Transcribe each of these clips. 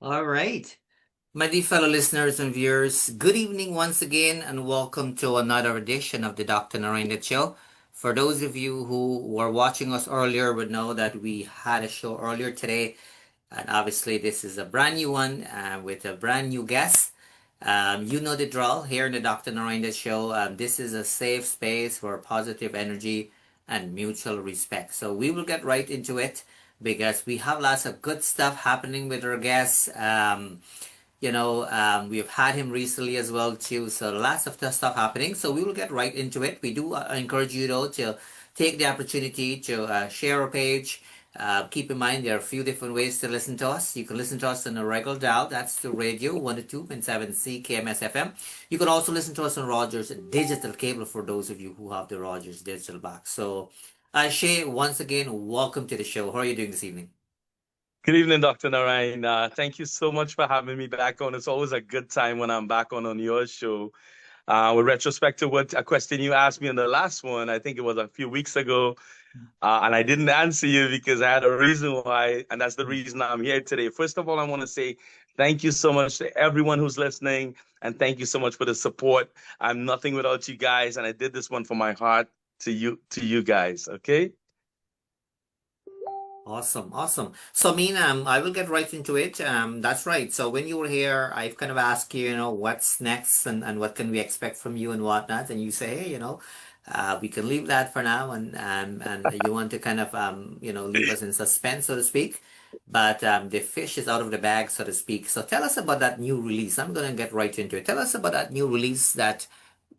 All right. My dear fellow listeners and viewers, good evening once again, and welcome to another edition of the Dr. Narine Dat Show. For those of you who were watching us earlier would know that we had a show earlier today, and obviously this is a brand new one with a brand new guest. You know the draw here in the Dr. Narine Dat Show. This is a safe space for positive energy and mutual respect. So we will get right into it because we have lots of good stuff happening with our guests. We've had him recently as well too, so lots of the stuff happening. So we will get right into it. We do encourage you though to take the opportunity to share our page. Keep in mind there are a few different ways to listen to us. You can listen to us on a regular dial. That's the radio 102.7 CKMS FM. You can also listen to us on Rogers digital cable for those of you who have the Rogers digital box. So, Ashaay, once again, welcome to the show. How are you doing this evening? Good evening, Dr. Narine. Thank you so much for having me back on. It's always a good time when I'm back on your show. With retrospect to what a question you asked me in the last one, I think it was a few weeks ago, and I didn't answer you because I had a reason why, and that's the reason I'm here today. First of all, I want to say thank you so much to everyone who's listening, and thank you so much for the support. I'm nothing without you guys, and I did this one from my heart to you guys. Okay. Awesome, awesome. So, I will get right into it. That's right. So, when you were here, I've kind of asked you, what's next and what can we expect from you and whatnot. And you say, hey, we can leave that for now. And you want to kind of, leave us in suspense, so to speak. But the fish is out of the bag, so to speak. So, tell us about that new release. I'm going to get right into it. Tell us about that new release that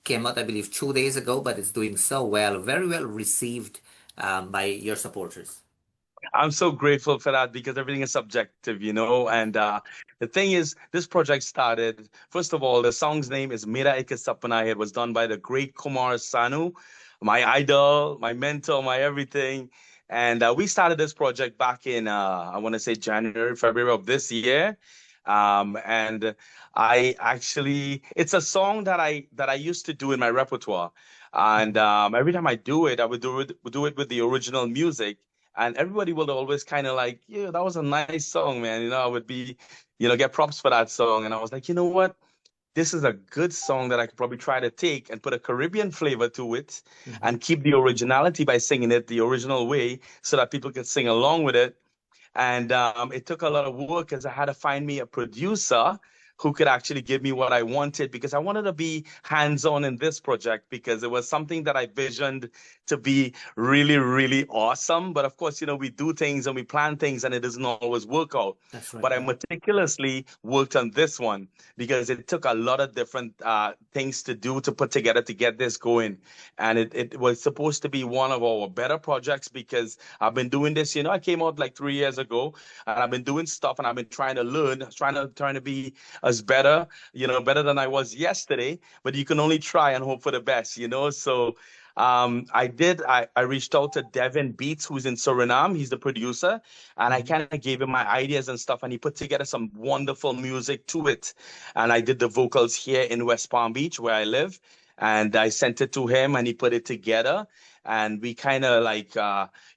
came out, I believe, 2 days ago, but it's doing so well, very well received by your supporters. I'm so grateful for that because everything is subjective, And the thing is, this project started, first of all, the song's name is Mera Ek Sapna. It was done by the great Kumar Sanu, my idol, my mentor, my everything. And we started this project back in, I want to say January, February of this year. And I actually, it's a song that I used to do in my repertoire. And every time I do it, I would do it with the original music. And everybody will always kind of like, yeah, that was a nice song, man. I would be, get props for that song. And I was like, you know what? This is a good song that I could probably try to take and put a Caribbean flavor to it Mhm. and keep the originality by singing it the original way so that people could sing along with it. And it took a lot of work as I had to find me a producer who could actually give me what I wanted because I wanted to be hands-on in this project because it was something that I visioned to be really, really awesome. But of course, we do things and we plan things and it doesn't always work out. That's right. But I Yeah. meticulously worked on this one because it took a lot of different things to do to put together to get this going. And it was supposed to be one of our better projects because I've been doing this, I came out like 3 years ago and I've been doing stuff and I've been trying to learn, trying to be as better, better than I was yesterday, but you can only try and hope for the best. So I reached out to Devin Beats, who's in Suriname. He's the producer, and I Mhm. kind of gave him my ideas and stuff, and he put together some wonderful music to it. And I did the vocals here in West Palm Beach, where I live, and I sent it to him, and he put it together, and we kind of like,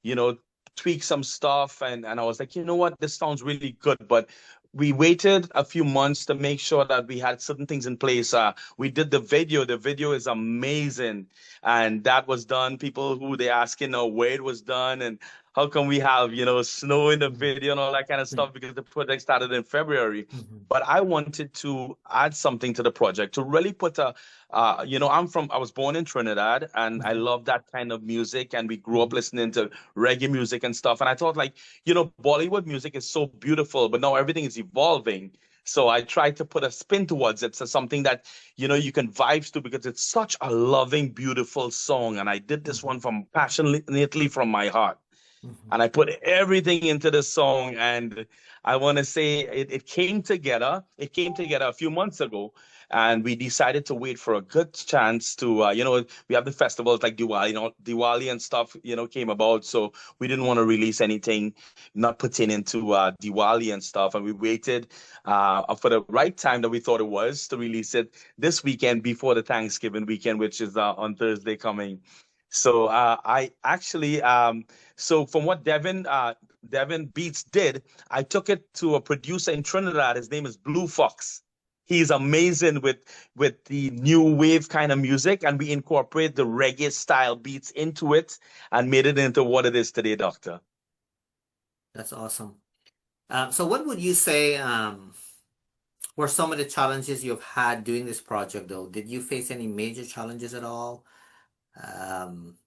you know, tweak some stuff, and I was like, you know what, this sounds really good, but we waited a few months to make sure that we had certain things in place. We did the video. The video is amazing, and that was done. People who they asking where it was done and how come we have snow in the Mhm. video and all that kind of Yeah. stuff because the project started in February. Mhm. But I wanted to add something to the project to really put I was born in Trinidad and I Mhm. love that kind of music. And we grew up Mhm. listening to reggae music and stuff. And I thought, like, Bollywood music is so beautiful, but now everything is evolving. So I tried to put a spin towards it. So something that, you can vibe to because it's such a loving, beautiful song. And I did this Mhm. one from passionately from my heart Mhm. and I put everything into the song. And I want to say it came together. It came together a few months ago. and we decided to wait for a good chance to, we have the festivals like Diwali, Diwali and stuff, came about. So we didn't want to release anything not pertaining to Diwali and stuff. And we waited for the right time that we thought it was to release it this weekend before the Thanksgiving weekend, which is on Thursday coming. So I actually, so from what Devin Beats did, I took it to a producer in Trinidad. His name is Blue Fox. He's amazing with the new wave kind of music, and we incorporate the reggae style beats into it and made it into what it is today, Doctor. That's awesome. So what would you say were some of the challenges you've had doing this project though? Did you face any major challenges at all? Um,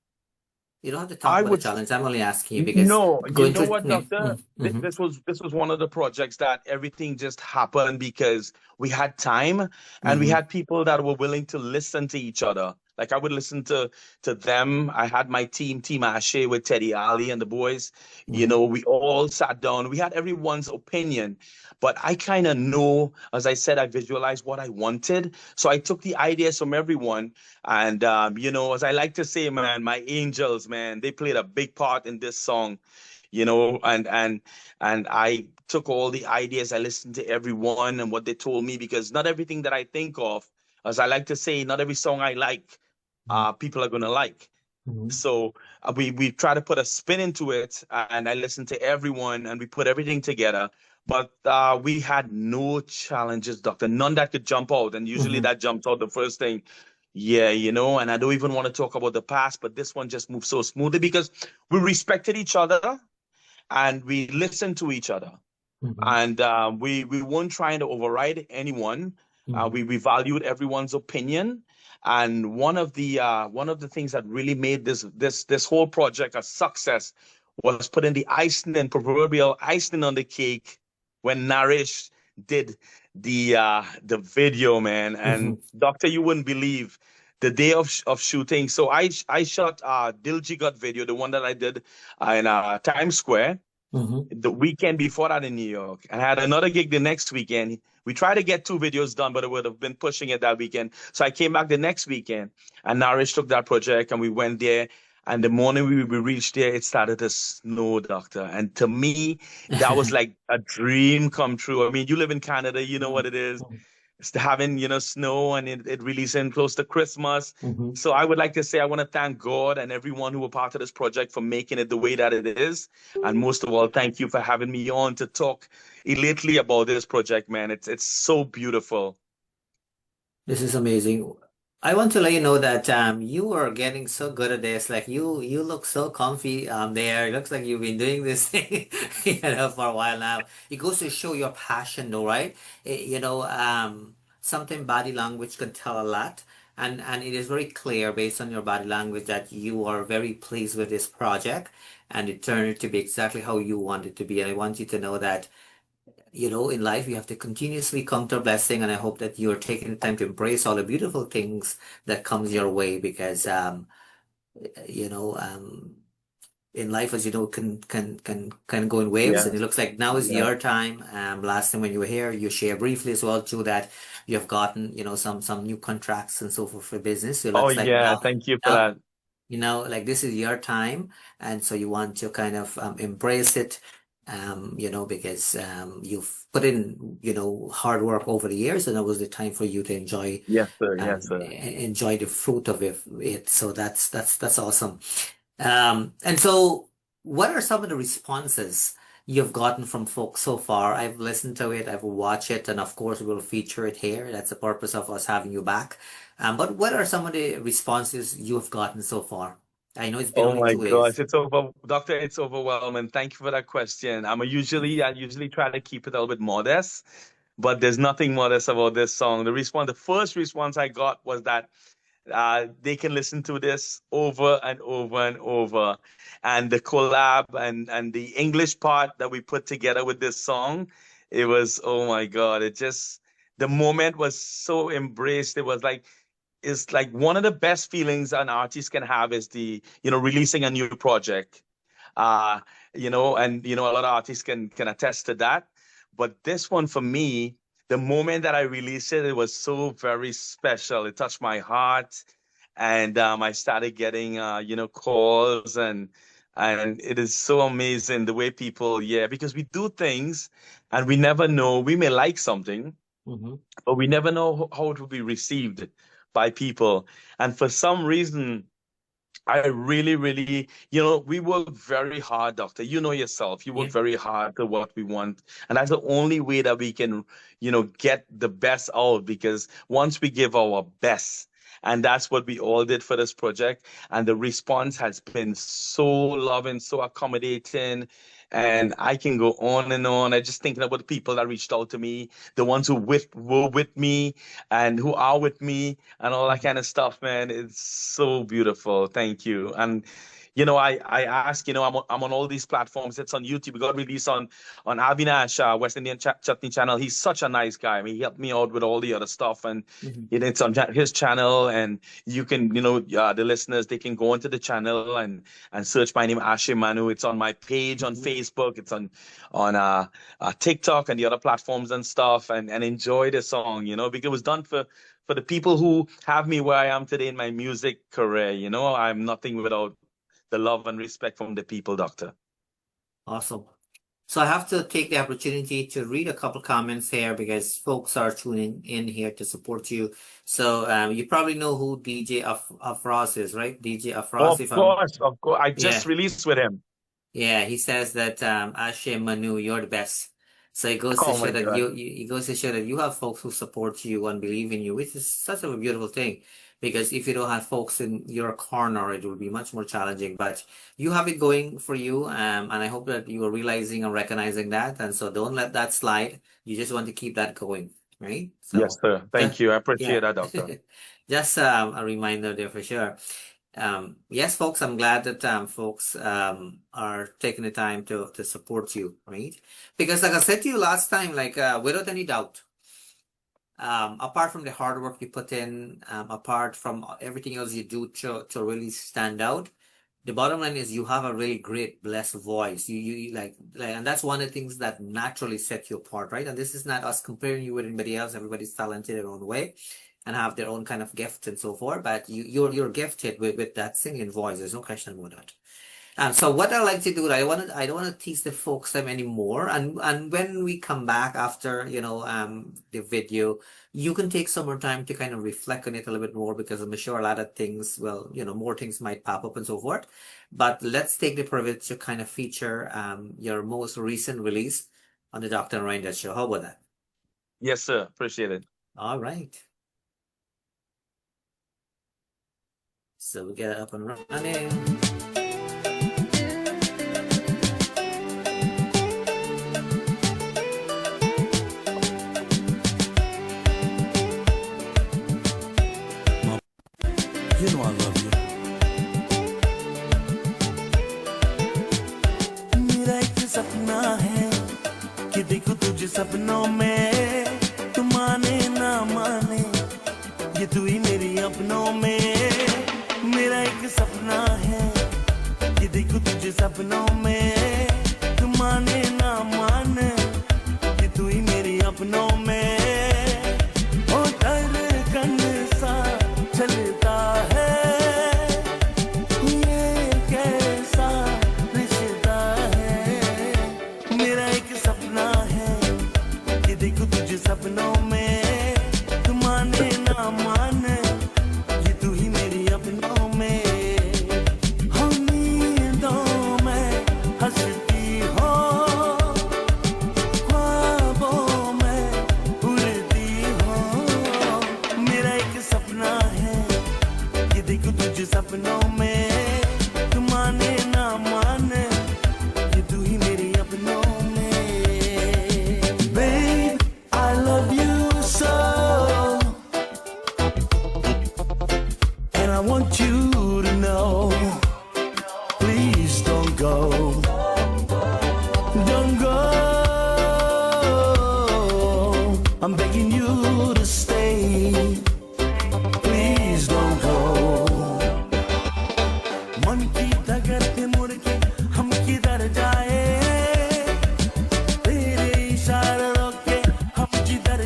you don't have to talk I about the would challenge. I'm only asking you because No, you going know through. what, Yeah. Doctor? This was one of the projects that everything just happened because we had time and we Mm-hmm. had people that were willing to listen to each other. Like I would listen to them. I had my team Ashaay with Teddy Ali and the boys. Mm-hmm. We all sat down. We had everyone's opinion, but I kind of know, as I said, I visualized what I wanted. So I took the ideas from everyone and as I like to say, man, my angels, man, they played a big part in this song, and I took all the ideas, I listened to everyone and what they told me because not everything that I think of, as I like to say, not every song I like, people are gonna like. Mm-hmm. So we try to put a spin into it, and I listened to everyone, and we put everything together. But we had no challenges, Doctor. None that could jump out, and usually Mm-hmm. that jumps out the first thing. Yeah, and I don't even want to talk about the past, but this one just moved so smoothly because we respected each other and we listened to each other, Mm-hmm. and we weren't trying to override anyone. Mm-hmm. We valued everyone's opinion, and one of the things that really made this whole project a success was putting the icing and proverbial icing on the cake when Narish did the video, man. Mm-hmm. And Doctor, you wouldn't believe the day of shooting. So I shot Dilji Got video, the one that I did in Times Square Mm-hmm. the weekend before that in New York, and I had another gig the next weekend. We tried to get two videos done, but it would have been pushing it that weekend. So I came back the next weekend, and Narish took that project, and we went there. And the morning we reached there, it started to snow, Doctor. And to me, that was like a dream come true. I mean, you live in Canada, you know what it is. It's having, snow and it releasing close to Christmas. Mm-hmm. So I would like to say I want to thank God and everyone who were part of this project for making it the way that it is. And most of all, thank you for having me on to talk elately about this project, man. It's so beautiful. This is amazing. I want to let you know that you are getting so good at this. Like you look so comfy there. It looks like you've been doing this thing, for a while now. It goes to show your passion though, right? Something body language can tell a lot. And it is very clear based on your body language that you are very pleased with this project and it turned out to be exactly how you want it to be. And I want you to know that in life, you have to continuously count your blessing, and I hope that you're taking the time to embrace all the beautiful things that comes your way because, you know, um, in life, as you know, can kind of go in waves, and it Yes, looks like now is yes. your time. Last time when you were here, you shared briefly as well too that you have gotten, some new contracts and so forth for business. So it Oh looks like yeah, thank you for now that. like this is your time, and so you want to kind of embrace it, because you've put in, hard work over the years, and it was the time for you to Yes, sir. Yes, sir. enjoy the fruit of it. So that's awesome. And so, what are some of the responses you've gotten from folks so far? I've listened to it, I've watched it, and of course, we'll feature it here. That's the purpose of us having you back. But what are some of the responses you have gotten so far? I know it's been Oh only my 2 days. gosh, Doctor, it's overwhelming. Thank you for that question. I usually try to keep it a little bit modest, but there's nothing modest about this song. The first response I got was that they can listen to this over and over and over. And the collab and the English part that we put together with this song, it was, oh my God, the moment was so embraced. It's like one of the best feelings an artist can have is releasing a new project. And a lot of artists can attest to that. But this one for me, the moment that I released it, it was so very special. It touched my heart, and I started getting calls, and it is so amazing the way people, yeah, because we do things and we never know. We may like something, Mm-hmm. but we never know how it will be received by people. And for some reason, I really, really, we work very hard, doctor. You know yourself, you work Yeah. very hard to what we want. And that's the only way that we can, get the best out, because once we give our best, and that's what we all did for this project. And the response has been so loving, so accommodating. And I can go on and on. I just thinking about the people that reached out to me, the ones who were with me and who are with me and all that kind of stuff, man. It's so beautiful. Thank you. And I ask, I'm on all these platforms. It's on YouTube. We got released on Avinash, West Indian Chutney channel. He's such a nice guy. I mean, he helped me out with all the other stuff, and Mm-hmm. it's on his channel. And you can, the listeners, they can go into the channel and search my name, Ashaay Manu. It's on my page on Mm-hmm. Facebook. It's on TikTok and the other platforms and stuff. And enjoy the song, because it was done for the people who have me where I am today in my music career. I'm nothing without the love and respect from the people, doctor. Awesome. So I have to take the opportunity to read a couple comments here because folks are tuning in here to support you. So you probably know who DJ Afros is, right? DJ Afros, Of if I'm course, of course. I yeah. just released with him. Yeah, he says that Ashaay Manu, you're the best. So it goes to Oh show my that God. it goes to show that you have folks who support you and believe in you, which is such a beautiful thing. Because if you don't have folks in your corner, it will be much more challenging. But you have it going for you, and I hope that you are realizing and recognizing that. And so don't let that slide. You just want to keep that going, right? Yes, So sir. just Thank you. I yeah, appreciate that, doctor. just a reminder there for sure. Yes, folks, I'm glad that folks are taking the time to support you, right? Because like I said to you last time, like without any doubt, apart from the hard work you put in, apart from everything else you do to really stand out, the bottom line is you have a really great, blessed voice. You like, and that's one of the things that naturally set you apart, right? And this is not us comparing you with anybody else. Everybody's talented their own way and have their own kind of gift and so forth. But you're gifted with that singing voice. There's no question about that. So what I like to do, I don't want to tease the folks them anymore. And when we come back after, the video, you can take some more time to kind of reflect on it a little bit more because I'm sure a lot of things, well, more things might pop up and so forth. But let's take the privilege to kind of feature your most recent release on the Dr. Narine Dat Show. How about that? Yes, sir. Appreciate it. All right. So we get it up and running. You know I love you. मेरा एक सपना है कि देखो तुझे सपनों में तू माने ना माने ये तू ही मेरी अपनों में मेरा एक सपना है कि देखो तुझे सपनों में तू माने ना माने ये तू ही मेरी अपनों में ओ धड़कन सा चलता है ये कैसा रिश्ता है मेरा एक सपना है कि देखो तुझे सपनों में तू माने ना माने ये तू ही मेरी अपनों में हम नींदों में हंसती हो ख्वाबों में उड़ती हो मेरा एक सपना है कि देखो तुझे सपनों में तू माने ना माने ये तू ही मेरी अपनों में Babe, I love you so and I want you to know please don't go don't go I'm begging you to stay please don't go मन की डगर पे मुड़ के हम किधर जाए तेरे इशारों के हम जिधर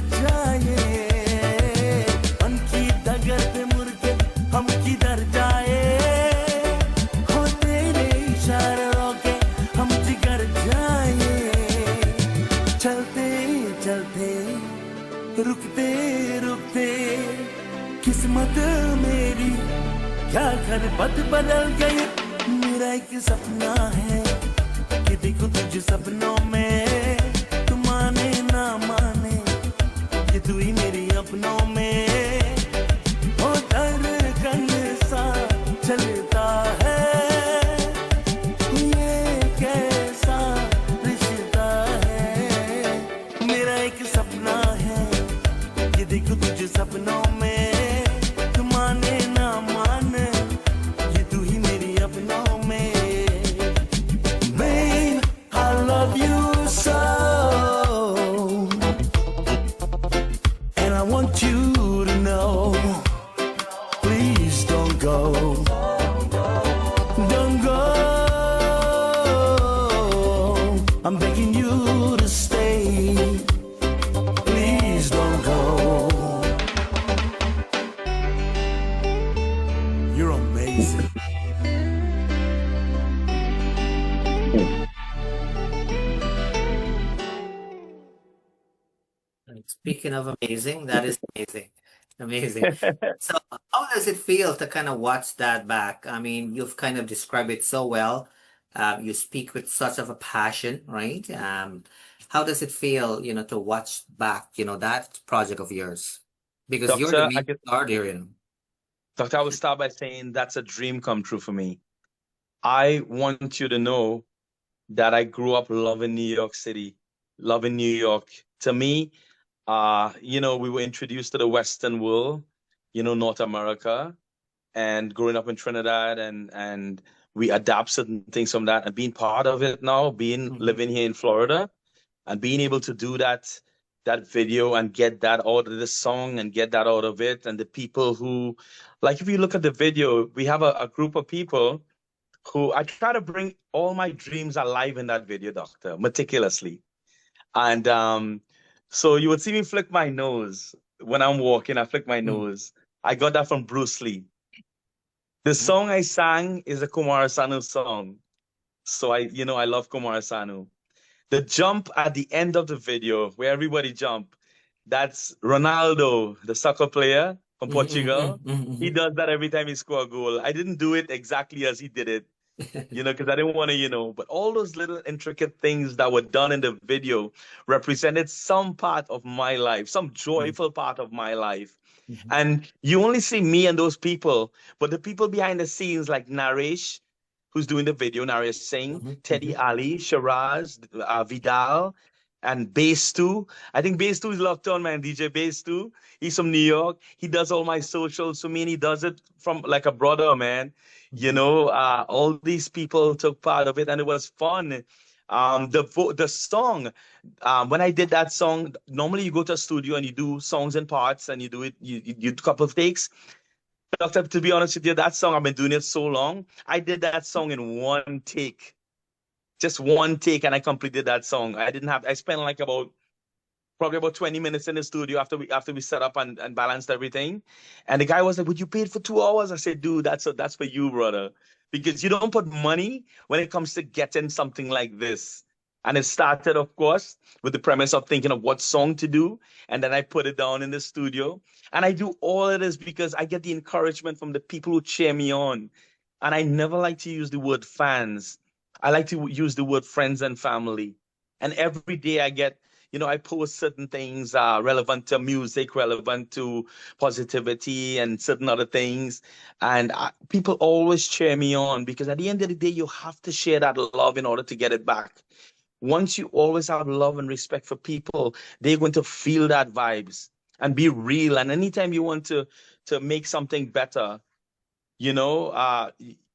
रुकते रुकते किस्मत मेरी क्या कर बद बदल गई मेरा एक सपना है कि देखो तुझे सपनों में तू माने ना माने ये तू ही मेरी अपनों में ओ धड़कन सा चलता है ये कैसा रिश्ता है मेरा एक सपना है ये देखो तुझे सपनों में तू माने ना माने ये तू ही मेरी अपनों में Babe, I love you so and I want you to know please don't go don't go I'm begging you to stay please don't go you're amazing Speaking of amazing, that is amazing. Amazing. So, how does it feel to kind of watch that back? I mean, you've kind of described it so well. You speak with such of a passion, right? How does it feel, to watch back, that project of yours? Because you're the Doctor, main star there, Doctor, I will start by saying that's a dream come true for me. I want you to know that I grew up loving New York City, loving New York. To me, we were introduced to the Western world, North America, and growing up in Trinidad and we adapt certain things from that and being part of it now, living here in Florida and being able to do that video and get that out of the song and get that out of it. And the people who, like if you look at the video, we have a group of people who I try to bring all my dreams alive in that video, Doctor, meticulously. And so you would see me flick my nose when I'm walking. I flick my nose. I got that from Bruce Lee. The song I sang is a Kumar Sanu song. So I love Kumar Sanu. The jump at the end of the video where everybody jump, that's Ronaldo, the soccer player from Portugal. He does that every time he score a goal. I didn't do it exactly as he did it. Because I didn't want to, but all those little intricate things that were done in the video represented some part of my life, some joyful part of my life. And you only see me and those people, but the people behind the scenes like Naresh, who's doing the video, Naresh Singh, Teddy Ali, Shiraz, Vidal, and Bass 2. I think Bass 2 is locked on, man. DJ Bass 2. He's from New York. He does all my socials for me, and he does it from like a brother, man. All these people took part of it, and it was fun. The song, when I did that song, normally you go to a studio and you do songs in parts, and you do it, you do a couple of takes. Doctor, to be honest with you, that song, I've been doing it so long. I did that song in one take. Just one take, and I completed that song. I spent probably about 20 minutes in the studio after we set up and balanced everything. And the guy was like, "Would you pay it for 2 hours?" I said, "Dude, that's for you, brother. Because you don't put money when it comes to getting something like this." And it started, of course, with the premise of thinking of what song to do. And then I put it down in the studio. And I do all of this because I get the encouragement from the people who cheer me on. And I never like to use the word fans. I like to use the word friends and family. And every day I get, I post certain things relevant to music, relevant to positivity and certain other things. And people always cheer me on because at the end of the day, you have to share that love in order to get it back. Once you always have love and respect for people, they're going to feel that vibes and be real. And anytime you want to make something better,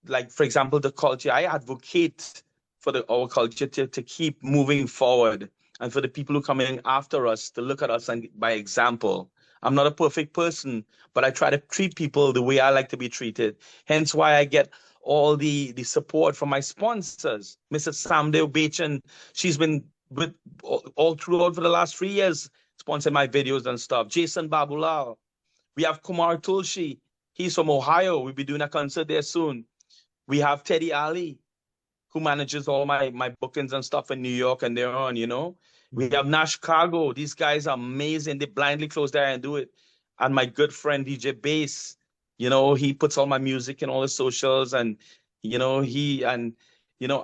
like for example, the culture, I advocate for our culture to keep moving forward and for the people who come in after us to look at us and by example. I'm not a perfect person, but I try to treat people the way I like to be treated. Hence why I get all the support from my sponsors. Mrs. Samdeo Bachan, she's been with all throughout for the last 3 years, sponsoring my videos and stuff. Jason Babulal. We have Kumar Tulshi. He's from Ohio. We'll be doing a concert there soon. We have Teddy Ali, who manages all my bookings and stuff in New York, and they're on, you know. We have Nash Chicago. These guys are amazing. They blindly close their eye and do it. And my good friend DJ Bass, you know, he puts all my music in all the socials, and you know,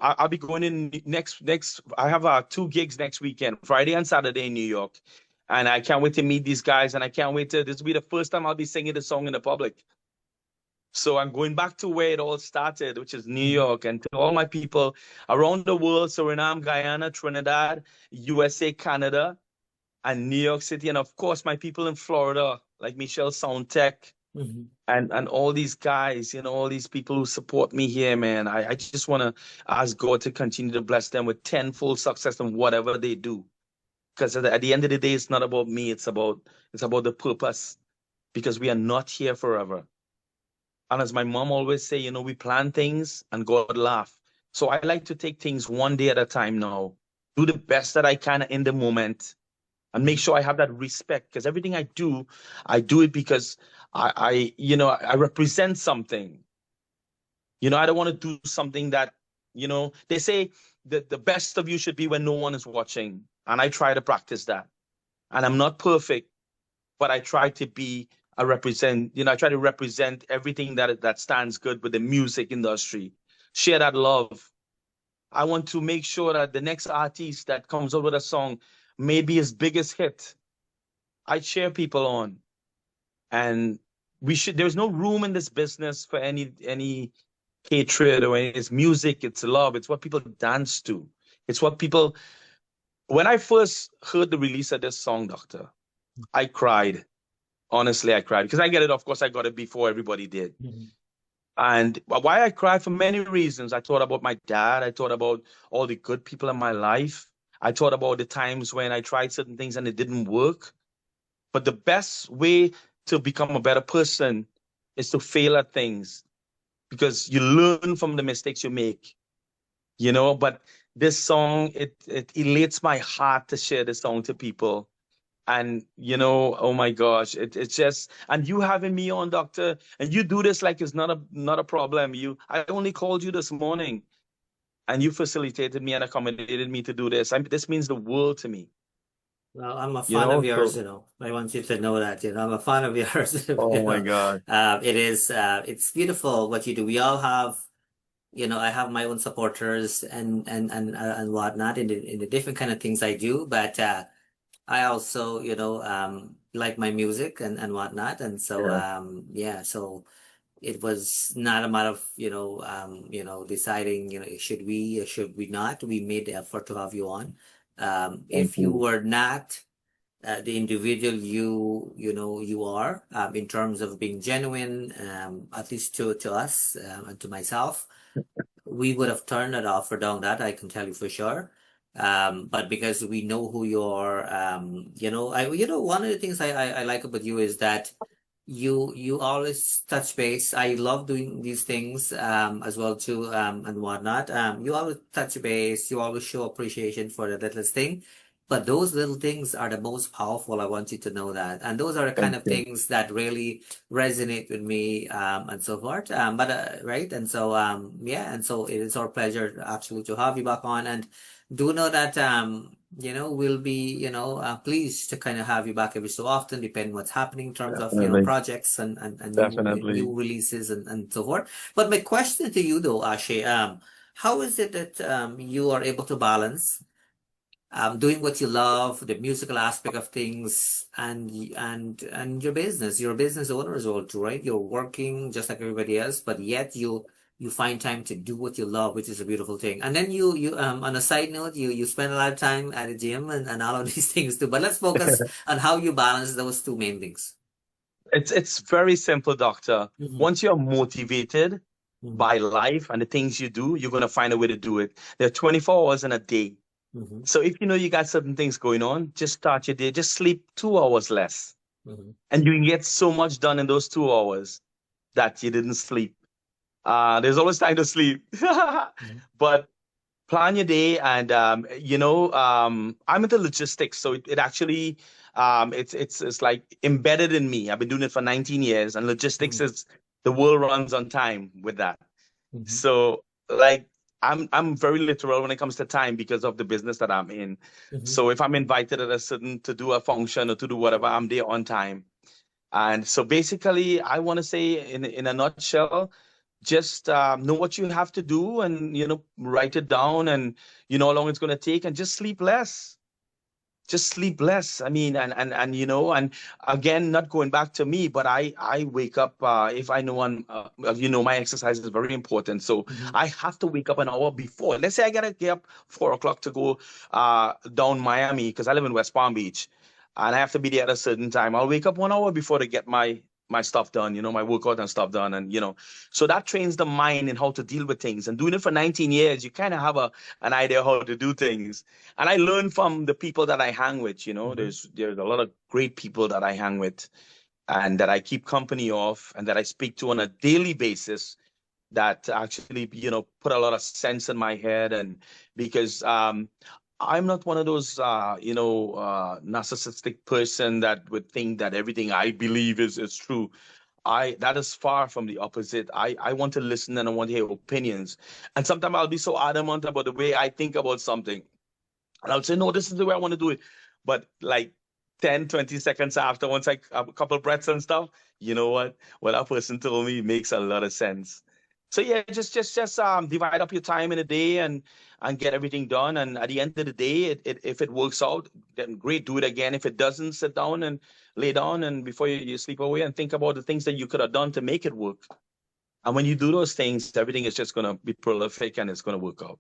I'll be going in next. I have 2 gigs next weekend, Friday and Saturday in New York, and I can't wait to meet these guys, and I can't wait to. This will be the first time I'll be singing the song in the public. So I'm going back to where it all started, which is New York, and to all my people around the world, Suriname, Guyana, Trinidad, USA, Canada, and New York City, and of course my people in Florida, like Michelle Soundtech, and all these guys, you know, all these people who support me here, man. I just want to ask God to continue to bless them with tenfold success in whatever they do, because at the end of the day, it's not about me. It's about the purpose, because we are not here forever. And as my mom always say, you know, we plan things and God laugh. So I like to take things one day at a time now, do the best that I can in the moment, and make sure I have that respect, because everything I do it because I represent something. You know, I don't want to do something that, you know, they say that the best of you should be when no one is watching. And I try to practice that. And I'm not perfect, but I try to be I try to represent everything that stands good with the music industry. Share that love. I want to make sure that the next artist that comes out with a song may be his biggest hit. I cheer people on. And there's no room in this business for any hatred or any. It's music, it's love, it's what people dance to. It's what people. When I first heard the release of this song, Doctor, I cried. Honestly, I cried because I get it. Of course, I got it before everybody did. And why I cried? For many reasons. I thought about my dad. I thought about all the good people in my life. I thought about the times when I tried certain things and it didn't work. But the best way to become a better person is to fail at things, because you learn from the mistakes you make, you know. But this song, it elates my heart to share this song to people. And, you know, oh my gosh, it's just, and you having me on, Doctor, and you do this like it's not a problem. I only called you this morning, and you facilitated me and accommodated me to do this. This means the world to me. Well, I'm a fan of yours, you know. I want you to know that, you know, I'm a fan of yours. Oh my God. It's beautiful what you do. We all have, you know, I have my own supporters and whatnot in the different kind of things I do, but I also, you know, like my music and whatnot, and so so it was not a matter of, you know, deciding, you know, should we or should we not. We made the effort to have you on. If you were not the individual you are, in terms of being genuine, at least to us and to myself, we would have turned it off or down that, I can tell you for sure. But because we know who you are, one of the things I like about you is that you always touch base. I love doing these things as well too, and whatnot. You always touch base, you always show appreciation for the littlest thing. But those little things are the most powerful. I want you to know that. And those are the kind of things that really resonate with me, and so forth. Right. And so, and so it is our pleasure actually to have you back on. And do know that, we'll be, pleased to kind of have you back every so often, depending what's happening in terms of, projects and new releases and so forth. But my question to you though, Ashaay, how is it that you are able to balance doing what you love, the musical aspect of things, and your business? You're a business owner as well too, right? You're working just like everybody else, but yet you find time to do what you love, which is a beautiful thing. And then you on a side note, you spend a lot of time at the gym and all of these things too. But let's focus on how you balance those two main things. It's very simple, Doctor. Once you're motivated by life and the things you do, you're gonna find a way to do it. There are 24 hours in a day. So if you know you got certain things going on, just start your day, just sleep 2 hours less. And you can get so much done in those 2 hours that you didn't sleep. There's always time to sleep. But plan your day, and I'm into logistics, so it actually it's like embedded in me. I've been doing it for 19 years, and logistics is the world runs on time with that. So like I'm very literal when it comes to time because of the business that I'm in. Hmm. So if I'm invited at a certain to do a function or to do whatever, I'm there on time. And so basically, I want to say in a nutshell, just know what you have to do and write it down and you know how long it's going to take and just sleep less. Just sleep less. I mean, and and again, not going back to me, but I wake up if I know my exercise is very important, so Hmm. I have to wake up an hour before. Let's say I gotta get up 4 o'clock to go down Miami because I live in West Palm Beach, and I have to be there at a certain time. I'll wake up 1 hour before to get my stuff done, my workout and stuff done, and so that trains the mind in how to deal with things. And doing it for 19 years, you kind of have an idea how to do things. And I learn from the people that I hang with. Hmm. There's a lot of great people that I hang with and that I keep company of and that I speak to on a daily basis that actually, put a lot of sense in my head. And because I'm not one of those, narcissistic person that would think that everything I believe is true. That is far from the opposite. I want to listen and I want to hear opinions. And sometimes I'll be so adamant about the way I think about something. And I'll say, no, this is the way I want to do it. But like 10, 20 seconds after, once I have a couple breaths and stuff, you know what that person told me makes a lot of sense. So yeah, just divide up your time in a day and get everything done. And at the end of the day, if it works out, then great, do it again. If it doesn't, sit down and lay down and before you sleep away and think about the things that you could have done to make it work. And when you do those things, everything is just gonna be prolific and it's gonna work out.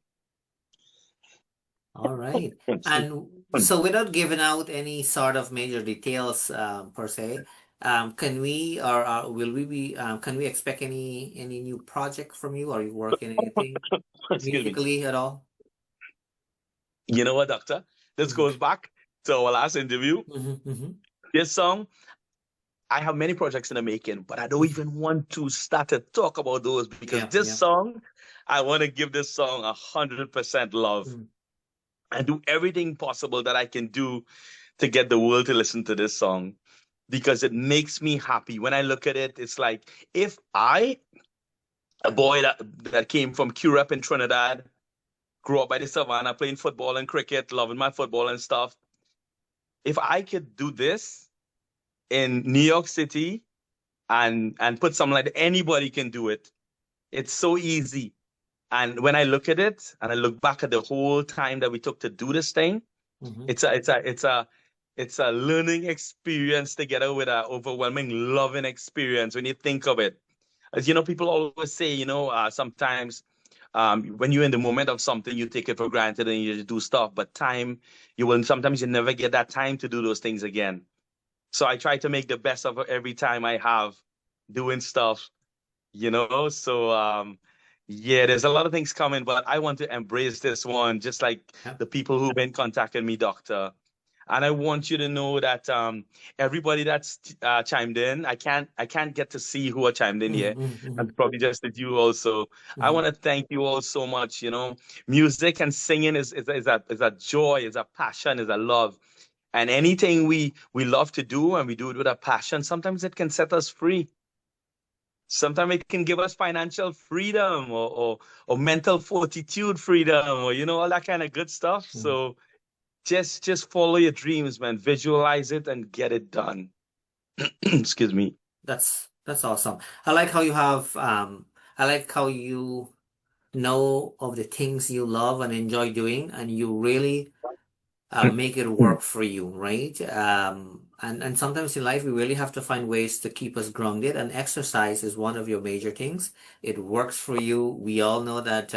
All right. And so without giving out any sort of major details per se, can we or will we be can we expect any new project from you? Are you working anything Excuse me. musically at all? You know what, Doctor? This Hmm. goes back to our last interview. Hmm. Hmm. This song, I have many projects in the making, but I don't even want to start to talk about those because Yeah, this yeah. song, I want to give this song 100% love Mm. and do everything possible that I can do to get the world to listen to this song because it makes me happy. When I look at it, it's like if a boy that came from Curepe in Trinidad, grew up by the savannah playing football and cricket, loving my football and stuff, if I could do this in New York City and put something like that, anybody can do it. It's so easy. And when I look at it and I look back at the whole time that we took to do this thing, Hmm. it's a learning experience together with an overwhelming loving experience when you think of it. As people always say, sometimes when you're in the moment of something, you take it for granted and you just do stuff. But time, sometimes you never get that time to do those things again. So I try to make the best of every time I have doing stuff. So yeah, there's a lot of things coming, but I want to embrace this one, just like Yeah. the people who've been contacting me, Doctor. And I want you to know that everybody that's chimed in, I can't get to see who are chimed in here, Mm-hmm. and probably just that you also. I Hmm. want to thank you all so much. Music and singing is a joy, is a passion, is a love. And anything we love to do and we do it with a passion, sometimes it can set us free. Sometimes it can give us financial freedom or mental fortitude freedom or all that kind of good stuff. Hmm. So just follow your dreams, man. Visualize it and get it done. Excuse me. That's awesome. I like how you have I like how you know of the things you love and enjoy doing, and you really make it work for you, right? And sometimes in life we really have to find ways to keep us grounded, and exercise is one of your major things. It works for you. We all know that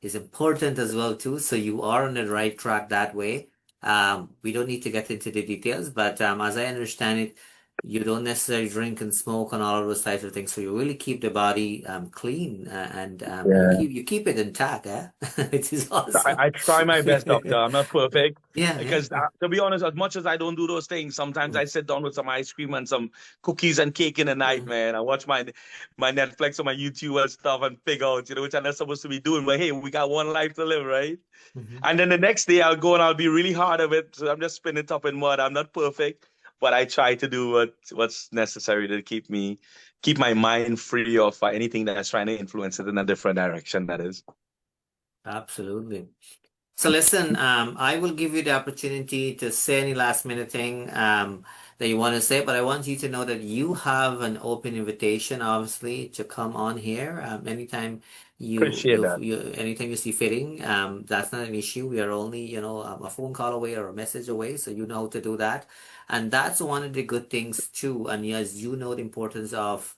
is important as well too. So you are on the right track that way. We don't need to get into the details, but as I understand it, you don't necessarily drink and smoke and all of those types of things. So you really keep the body clean and Yeah. you keep it intact, eh? Which is I, awesome. I try my best, Doctor. I'm not perfect. Yeah, yeah. Because to be honest, as much as I don't do those things, sometimes Mm, I sit down with some ice cream and some cookies and cake in the night, mm, man. I watch my Netflix or my YouTube and stuff and figure out, which I'm not supposed to be doing. But hey, we got one life to live, right? mhm. And then the next day I'll go and I'll be really hard of it. So I'm just spinning top in mud. I'm not perfect, but I try to do what's necessary to keep my mind free of anything that's trying to influence it in a different direction, that is. Absolutely. So listen, I will give you the opportunity to say any last minute thing that you want to say, but I want you to know that you have an open invitation, obviously, to come on here anytime Appreciate that. anytime you see fitting. That's not an issue. We are only, a phone call away or a message away, so you know how to do that. And that's one of the good things too. And as you know, the importance of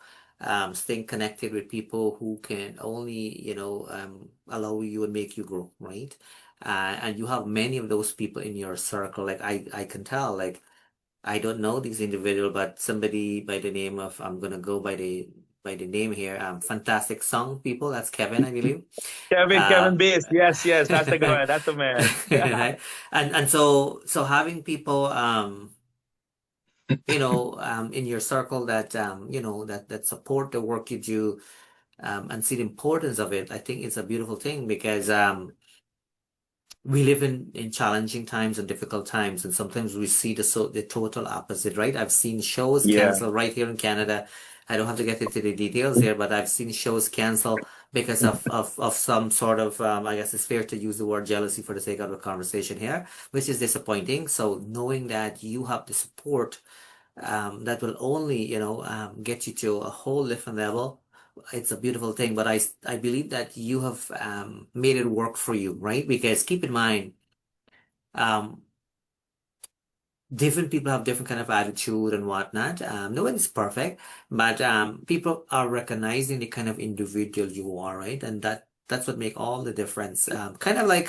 staying connected with people who can only, allow you and make you grow, right? And you have many of those people in your circle. Like I can tell, like I don't know this individual, but somebody by the name of I'm gonna go by the name here. Fantastic Song people. That's Kevin, I believe. Kevin Uh, Bass. Yes, yes, that's the guy. That's the man. right? And so having people in your circle that that support the work you do and see the importance of it, I think it's a beautiful thing because we live in challenging times and difficult times, and sometimes we see the total opposite, right? I've seen shows Yeah. cancel right here in Canada. I don't have to get into the details here, but I've seen shows cancel because of some sort of I guess it's fair to use the word jealousy for the sake of the conversation here, which is disappointing. So knowing that you have the support that will only, get you to a whole different level. It's a beautiful thing, but I believe that you have made it work for you, right? Because keep in mind, um, different people have different kind of attitude and whatnot. Nobody's perfect, but people are recognizing the kind of individual you are, right? And that's what make all the difference. Kind of like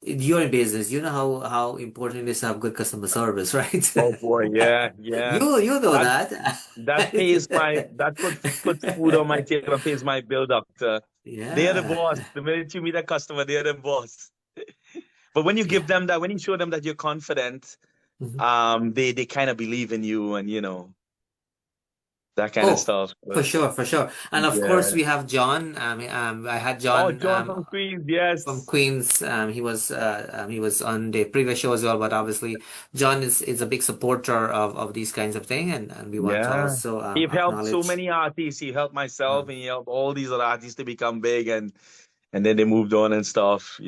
you're in business, you know how important it is to have good customer service, right? Oh boy, yeah, yeah. You know That that. that pays my that puts food on my table and pays my bill, doctor. They are the Yeah. boss. The minute you meet a customer, they are the boss. But when you give Yeah. them that, when you show them that you're confident, Mhm. they kind of believe in you, and that kind of Oh, stuff. for But sure, for sure. And of course, yeah. we have John. I had Oh, John John from Queens, from yes. Queens. He was on the previous show as well. But obviously, John is a big supporter of these kinds of thing, and we want to Yeah. also He've helped so acknowledge. many artists. He helped myself Um, and he helped all these other artists to become big, and then they moved on and stuff.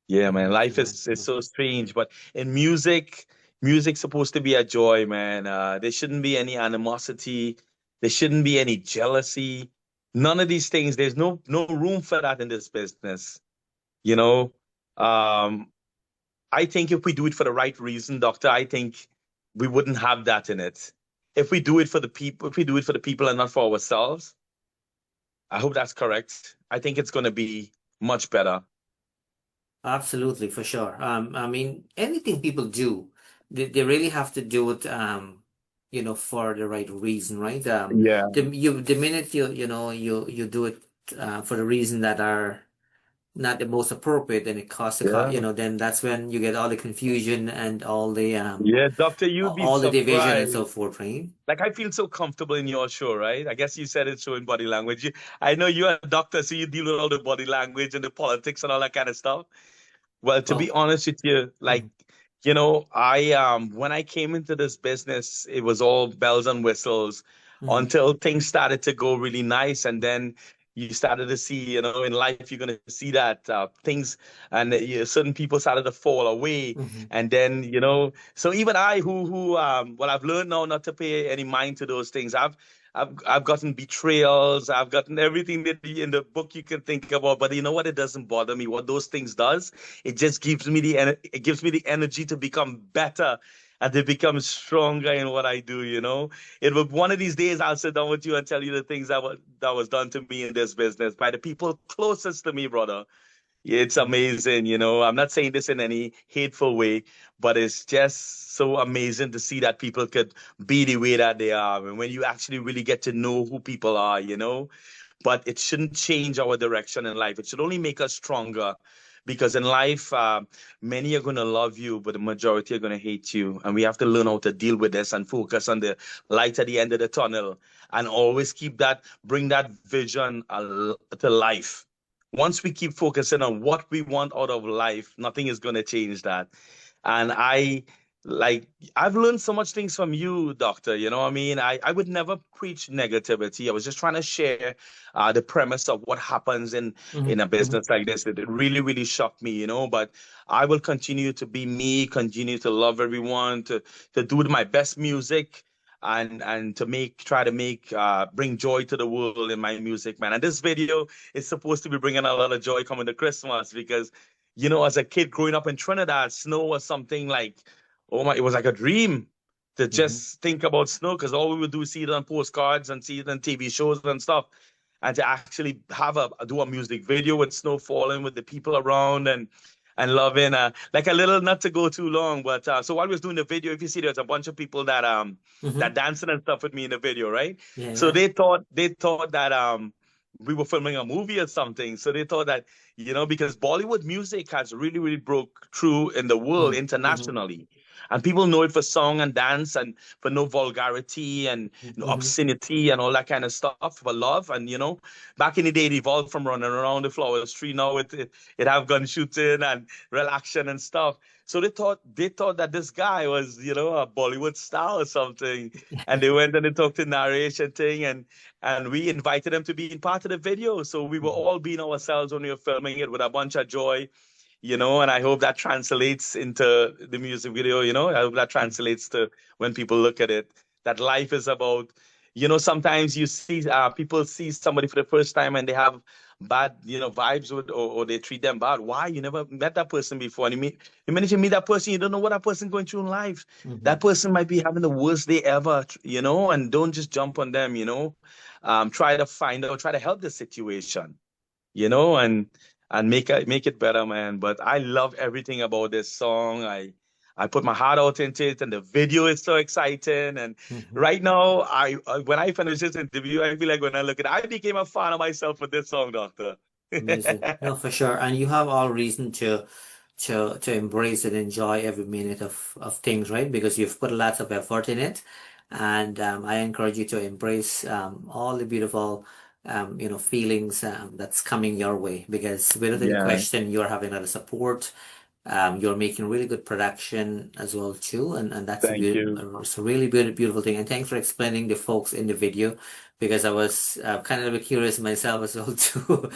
Yeah, man. Life is so strange, but in music's supposed to be a joy, man. There shouldn't be any animosity. There shouldn't be any jealousy. None of these things. There's no room for that in this business. You know, um, I think if we do it for the right reason, doctor, I think we wouldn't have that in it. If we do it for the people, if we do it for the people and not for ourselves, I hope that's correct. I think it's going to be much better. Absolutely, for sure. I mean, anything people do, they really have to do it, for the right reason, right? Yeah, The minute you do it for the reason that are not the most appropriate, and it costs yeah. then that's when you get all the confusion and Yeah, doctor, you'd be all the division and so surprised. forth, right? Like I feel so comfortable in your show, right? I guess you said it's showing body language. I know you're a doctor, so you deal with all the body language and the politics and all that kind of stuff. Well, to be Well, honest with you, like, mhm, I when I came into this business, it was all bells and whistles mhm, until things started to go really nice, and then you started to see, in life you're gonna see that things and certain people started to fall away, mhm. and then so even I who well, I've learned now not to pay any mind to those things. I've gotten betrayals. I've gotten everything that in the book you can think about. But you know what? It doesn't bother me. What those things does, it just gives me it gives me the energy to become better and to become stronger in what I do. It will one of these days I'll sit down with you and tell you the things that was done to me in this business by the people closest to me, brother. It's amazing, I'm not saying this in any hateful way, but it's just so amazing to see that people could be the way that they are. And when you actually really get to know who people are. But it shouldn't change our direction in life. It should only make us stronger. Because in life, many are going to love you, but the majority are going to hate you. And we have to learn how to deal with this and focus on the light at the end of the tunnel and always bring that vision to life. Once we keep focusing on what we want out of life, nothing is going to change that. And like I've learned so much things from you, doctor. You know what I mean? I would never preach negativity. I was just trying to share the premise of what happens in Mhm, a mhm, business like this. It really, really shocked me, you know, but I will continue to be me, continue to love everyone, to do my best music and to try to make bring joy to the world in my music, man. And this video is supposed to be bringing a lot of joy coming to Christmas because, you know, as a kid growing up in Trinidad, snow was something like, oh my, it was like a dream to mhm. just think about snow because all we would do is see it on postcards and see it on TV shows and stuff. And to actually do a music video with snow falling with the people around and loving like a little, not to go too long, but so while we was doing the video, if you see there's a bunch of people that Mhm. dancing and stuff with me in the video, right? Yeah, So yeah. they thought that we were filming a movie or something. So they thought that, you know, because Bollywood music has really, really broke through in the world Mhm, mhm, internationally. And people know it for song and dance and for no vulgarity and no mhm. obscenity and all that kind of stuff for love. And, you know, back in the day, it evolved from running around the flowers tree. Now it have gun shooting and real action and stuff. So they thought that this guy was, you know, a Bollywood star or something. And they went and they talked to narration thing and we invited them to be in part of the video. So we were Mhm. all being ourselves when we were filming it with a bunch of joy, you know, and I hope that translates into the music video, you know. I hope that translates to when people look at it, that life is about, you know, sometimes you see people see somebody for the first time and they have bad, you know, vibes with or they treat them bad. Why? You never met that person before. And the minute you meet that person, you don't know what that person going through in life. That Mhm. person might be having the worst day ever, you know, and don't just jump on them, you know. Try to find out, try to help the situation, you know, and make it better, man. But I love everything about this song. I put my heart out into it, and the video is so exciting. And Mhm. right now, when I finish this interview, I feel like when I look at it, I became a fan of myself with this song, Doctor. Amazing. No, for sure. And you have all reason to embrace and enjoy every minute of things, right? Because you've put lots of effort in it. And I encourage you to embrace all the beautiful feelings that's coming your way. Because without any Yeah, question, you're having a lot of support. You're making really good production as well too, and that's thank you. it's a really beautiful thing. And thanks for explaining the folks in the video because I was kind of a bit curious myself as well too,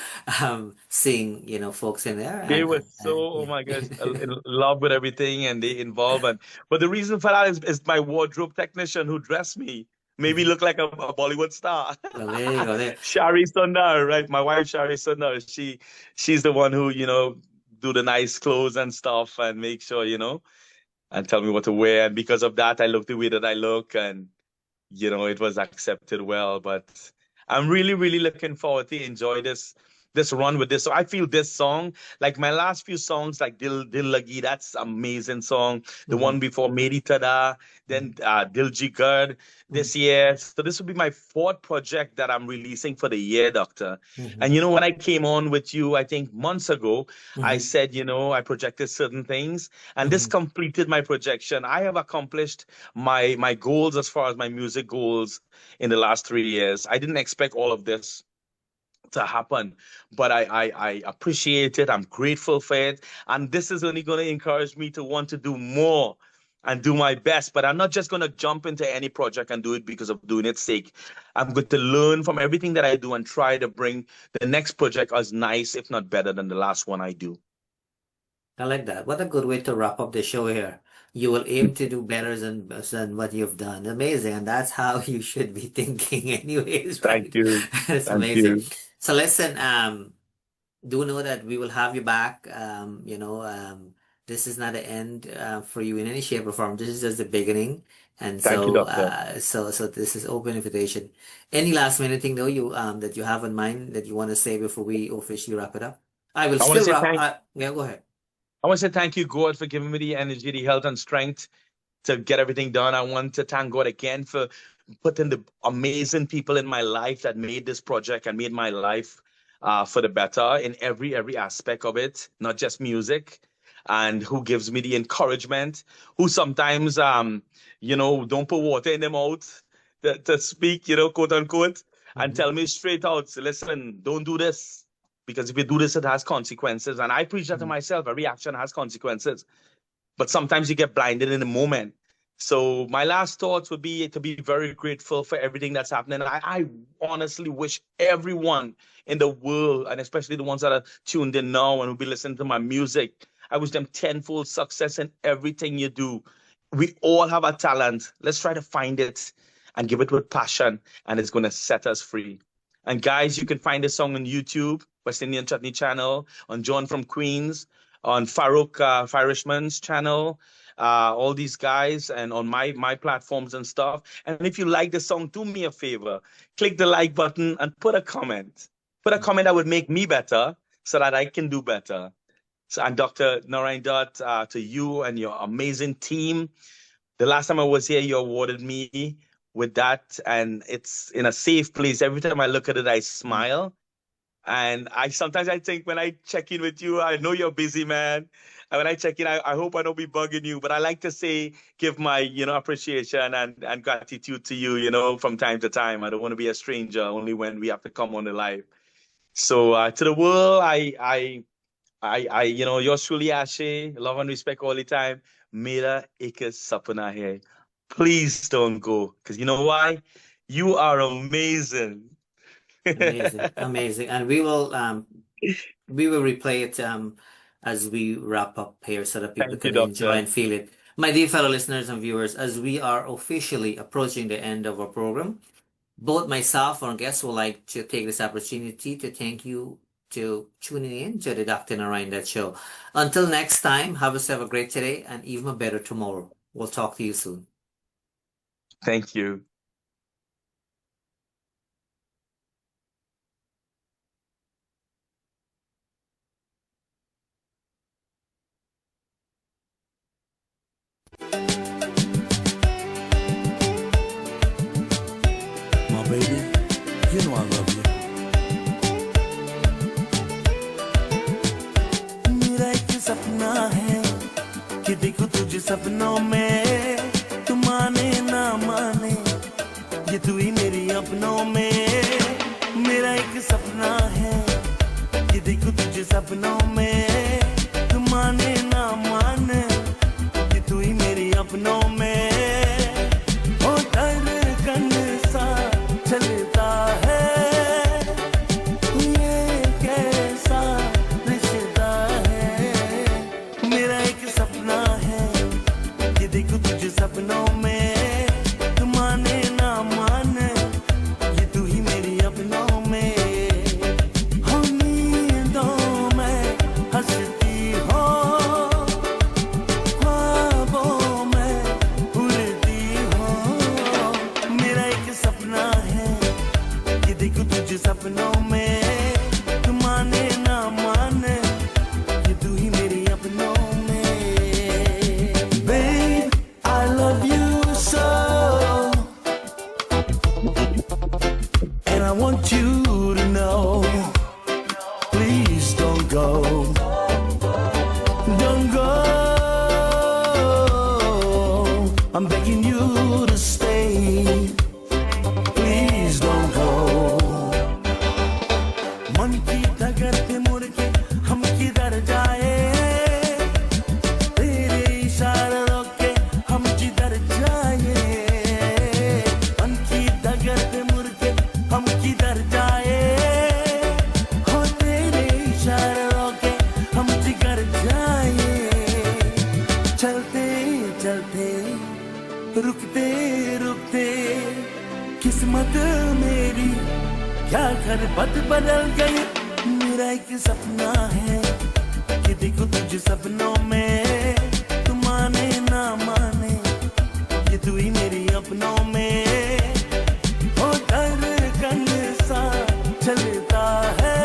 seeing folks in there They and were and, so, and oh my gosh, yeah. in love with everything and they involve. And but the reason for that is my wardrobe technician who dressed me made me Mhm. look like a Bollywood star. Well, there you go. There. Shari Sundar, right? My wife Shari Sundar, she's the one who, you know, do the nice clothes and stuff and make sure, you know, and tell me what to wear. And because of that, I look the way that I look and you know, it was accepted well. But I'm really, really looking forward to enjoy this run with this. So I feel this song, like my last few songs, like Dil Lagi, that's amazing song. The Hmm. one before Meri Tada, then Dil Jigar Hmm. this year. So this will be my fourth project that I'm releasing for the year, Doctor. Hmm. And you know, when I came on with you, I think months ago, I Hmm. said, you know, I projected certain things, and this Hmm. completed my projection. I have accomplished my goals as far as my music goals in the last 3 years. I didn't expect all of this to happen, but I appreciate it. I'm grateful for it, and this is only going to encourage me to want to do more and do my best. But I'm not just going to jump into any project and do it because of doing its sake. I'm going to learn from everything that I do and try to bring the next project as nice, if not better, than the last one I do. I like that. What a good way to wrap up the show here. You will aim to do better than what you've done. Amazing. And that's how you should be thinking anyways, Thank right? you. It's Thank amazing. you. So listen, do know that we will have you back. This is not the end for you in any shape or form. This is just the beginning. And Thank you, so Doctor. so this is open invitation. Any last minute thing though you that you have in mind that you want to say before we officially wrap it up? I will I want to still say wrap thank yeah, go ahead. I want to say thank you, God, for giving me the energy, the health, and strength to get everything done. I want to thank God again for putting the amazing people in my life that made this project and made my life for the better in every aspect of it, not just music, and who gives me the encouragement, who sometimes you know, don't put water in their mouth to speak, you know, quote unquote, and Hmm. tell me straight out, listen, don't do this. Because if you do this, it has consequences. And I preach that to myself. Every action has consequences. but sometimes you get blinded in the moment. So my last thoughts would be to be very grateful for everything that's happening. I honestly wish everyone in the world, and especially the ones that are tuned in now and will be listening to my music, I wish them tenfold success in everything you do. We all have a talent. Let's try to find it and give it with passion, and it's going to set us free. And guys, you can find this song on YouTube, West Indian Chutney channel, on John from Queens, on Farouk Farishman's channel, all these guys, and on my platforms and stuff. And if you like the song, do me a favor, click the like button and put a comment. Put a comment that would make me better so that I can do better. So, and Dr. Narine Dat, to you and your amazing team. The last time I was here, you awarded me with that, and it's in a safe place. Every time I look at it, I smile. And sometimes I think when I check in with you, I know you're busy, man. And when I check in, I hope I don't be bugging you, but I like to say, give my, appreciation and gratitude to you, from time to time. I don't want to be a stranger only when we have to come on the live. So to the world, yours truly, Ashaay, love and respect all the time. Mera ek sapna hai. Please don't go, because you know why? You are amazing. Amazing, amazing. And we will replay it as we wrap up here so that people Thank you, can enjoy Doctor. and feel it. My dear fellow listeners and viewers, as we are officially approaching the end of our program, both myself and our guests would like to take this opportunity to thank you to tuning in to the Dr. Narine Dat Show. Until next time, have yourself a great today and even a better tomorrow. We'll talk to you soon. Thank you. My baby, you know I love you. मेरा एक सपना है कि देखो तुझे सपनों में, तू माने ना माने ये तू ही मेरी अपनों में. मेरा एक सपना है कि देखो तुझे सपनों में, तू माने ना माने ये तू ही मेरी अपनों में. ओ धड़कन सा चलता है, ये कैसा रिश्ता है. मेरा एक सपना है कि देखो तुझे सपनों में, तू माने ना माने ये तू ही मेरी अपनों में. हम नींदों में हंसती हो, ख्वाबों में उड़ती हो. मेरा एक सपना है कि देखो तुझे सपनों में, तू माने ना माने ये तू ही मेरी अपनों में. Babe, I love you so, and I want you to know, please don't go, don't go. I'm begging you to stay, please don't go. मन की डगर पे मुड़ के हम किधर जाए, तेरे इशारे रोके हम जिधर जाए. मन की डगर पे मुड़ के हम किधर जाए, हो तेरे इशारे रोके हम जिधर जाए. चलते चलते रुकते रुकते किस्मत मेरी क्या खरबत बदल गई. मेरा एक सपना है कि देखो तुझे सपनों में, तू माने ना माने ये तू ही मेरी अपनों में. ओ धड़कन सा चलता है,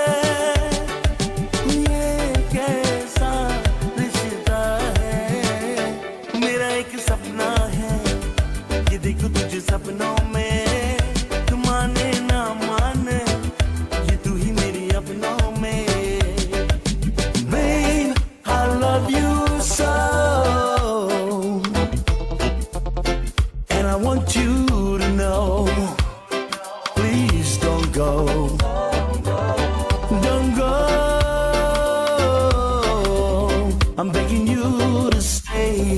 ये कैसा रिश्ता है. मेरा एक सपना है कि देखो तुझे सपनों में, तू माने ना माने ये तू ही मेरी अपनों में. Babe, I love you so, and I want you to know, please don't go, don't go. I'm begging you to stay,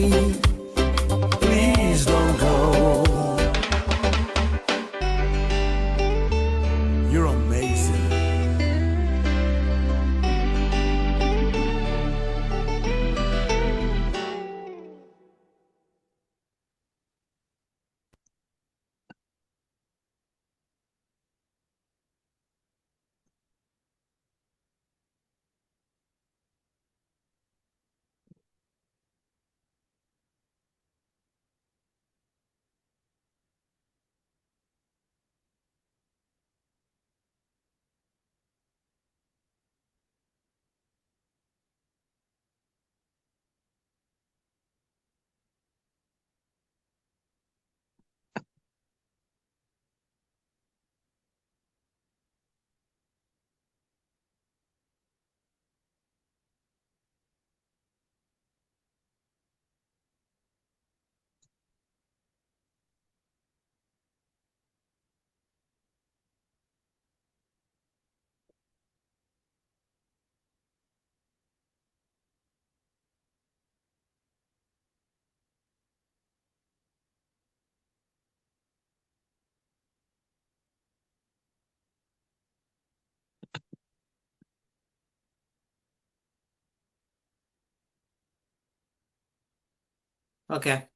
Please don't go. You're amazing. Okay.